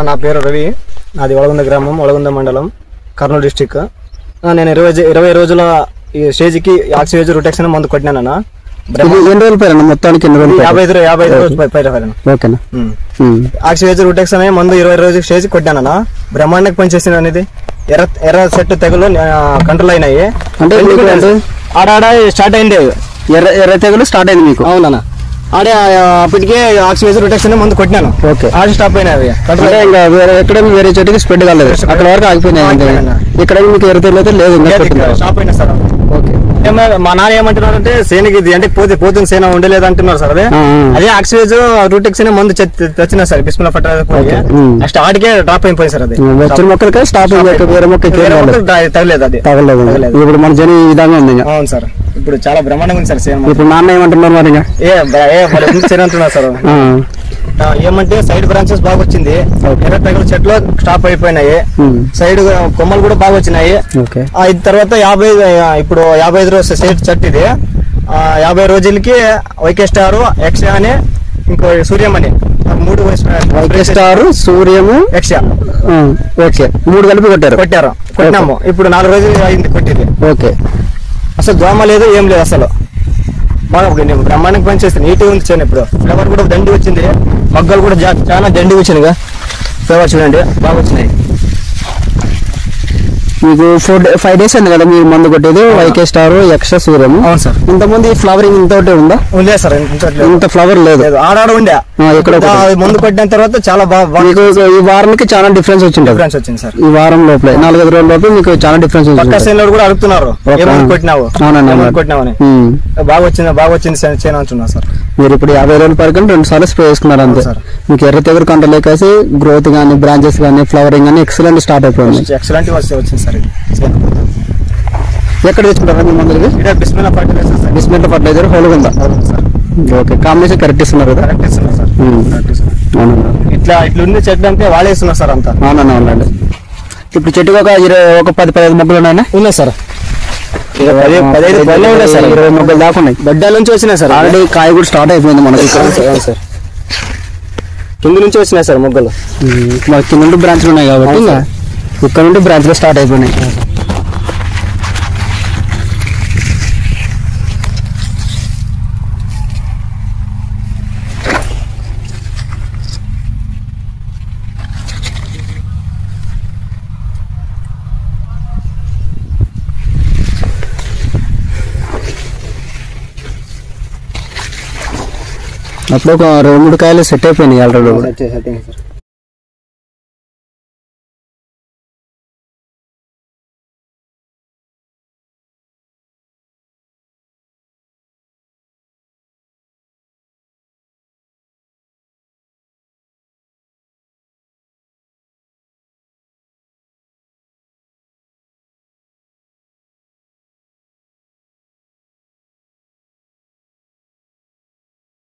నా పేరు రవి, నాది ఒలగుంద గ్రామం, ఒలగుంద మండలం, కర్నూలు డిస్టిక్. నేను 20 రోజుల ఈ స్టేజ్కి ఆక్సివేజ్ రూటెక్స్ మందు కొట్టినానన్నా. మొత్తానికి 55 రోజులు ఆక్సివేజ్ రూటెక్స్ అనే మందు 20 రోజుల స్టేజ్ కొట్టినానన్నా. బ్రహ్మాండంగా పనిచేసింది అనేది. ఎర్ర చెట్టు తెగులు కంట్రోల్ అయినాయి. అంటే ఆడాడ స్టార్ట్ అయింది, ఎర్ర తెగులు స్టార్ట్ అయింది మీకు? అవునన్నా. ఆడే అప్పటికే ఆక్సివేజ్ రొటెక్షన్ ముందు కొట్టినాను. ఆడి స్టాప్ అయినాయి. ఎక్కడ వేరే చోటికి స్ప్రెడ్ కాలేదు, అక్కడ వరకు ఆగిపోయినాయి. ఇక్కడ మీకు ఎర్ర తెగులు అయితే లేదు, స్టాప్ అయినా సార్. మా నాన్న ఏమంటున్నారంటే సేనకి ఇది అంటే పోతుంది సేన ఉండలేదు అంటున్నారు సార్. అదే ఆక్సివేజ్ రూటెక్స్ మందు తెచ్చినా సార్, బిస్మిల్లా ఫర్టిలైజర్. నెక్స్ట్ ఆడికే డ్రాప్ అయిపోయింది సార్. అది వచ్చిన మొక్కలకే స్టాప్ అయింది, వేరే మొక్క తగలేదు. అది తగలేదు. ఇప్పుడు మన జని ఈ విధంగా ఉంది. అవును సార్, ఇప్పుడు చాలా బ్రహ్మాండంగా ఉంది సార్ సేన. ఇప్పుడు నాన్న ఏమంటున్నారు మరి? అంటున్నారు సార్. ఏమంటే సైడ్ బ్రాంచెస్ బాగా వచ్చింది, ఎర్ర తెగులు చెట్లు స్టాప్ అయిపోయినాయి, సైడ్ కొమ్మలు కూడా బాగా వచ్చినాయి. తర్వాత 55 రోజు చెట్టు ఇది. 50 రోజులకి వైకే స్టార్, ఎక్స్ అని ఇంకో సూర్యం అని 3 వైకే స్టార్, సూర్యము, ఎక్స్ ఓకే 3 కలిపి కొట్టినాము. ఇప్పుడు 4 రోజులు అయింది కొట్టింది. ఓకే, అసలు దోమ లేదు, ఏం లేదు, అసలు బాగా బ్రహ్మాండంగా పని చేస్తాను. నీట్గా ఉంది చేను. ఇప్పుడు ఫ్లవర్ కూడా దండి వచ్చింది, మొగ్గలు కూడా చాలా దండి వచ్చిందిగా. ఫ్లవర్ చూడండి బాగా వచ్చినాయి. మీకు 5 days అయింది కదా మీరు మందు కొట్టేది, వైకే స్టార్, ఎక్స్, సూర్యం. అవును సార్. ఇంతమంది ఫ్లవరింగ్ ఇంతోటే ఉందా? ఉందే సార్, ఇంత ఫ్లవర్ లేదు, ఆడాడ ఉండే. ఇక్కడ మందు కొట్టిన తర్వాత చాలా బాగా ఈ వారానికి చాలా డిఫరెన్స్ వచ్చింది సార్. ఈ వారం లోపలే 4-5 రోజుల లోపల మీకు చాలా డిఫరెన్స్ వచ్చింది. కూడా అడుగుతున్నారు కొట్టినావు కొట్టినావని. బాగా వచ్చింది చేను అంటున్నా సార్. మీరు ఇప్పుడు 50 రోజుల పరకని 2 సార్లు స్ప్రే చేసుకున్నారు అంతే. మీకు ఎర్ర తెగులు కంట్రోల్ లేకేసి గ్రోత్ గానీ, బ్రాంచెస్ గానీ, ఫ్లవరింగ్ గానీ ఎక్సలెంట్ స్టార్ట్ అయిపోయింది. ఎక్సలెంట్ వచ్చింది సార్. ఎక్కడ తెచ్చుకుంటారా మీ మందులు? బిస్మిల్లా ఫర్టిలైజర్ హోల్గుందా? ఓకే, కాంబినేషన్ కరెక్ట్ ఇస్తున్నారు కదా? కరెక్ట్ ఇస్తున్నారు సార్. ఇట్లా ఉంది చెట్టు అంటే వాడేస్తున్నారు సార్ అంతా. అవునండి. ఇప్పుడు చెట్టుకు ఒక 10-15 మొక్కలు ఉన్నాయి సార్. 20 మొక్కలు దాకా ఉన్నాయి. గడ్డల నుంచి వచ్చినాయి సార్. ఆల్రెడీ కాయ కూడా స్టార్ట్ అయిపోయింది మనకి. సార్ కింద నుంచి వచ్చినాయి సార్ మొగ్గలు. మనకి కింద నుండి బ్రాంచ్లు ఉన్నాయి కాబట్టి ఇక్కడ నుండి బ్రాంచ్లు స్టార్ట్ అయిపోయినాయి. అప్పుడు ఒక 2-3 కాయలు సెట్ అయిపోయినాయి ఆల్రెడీ.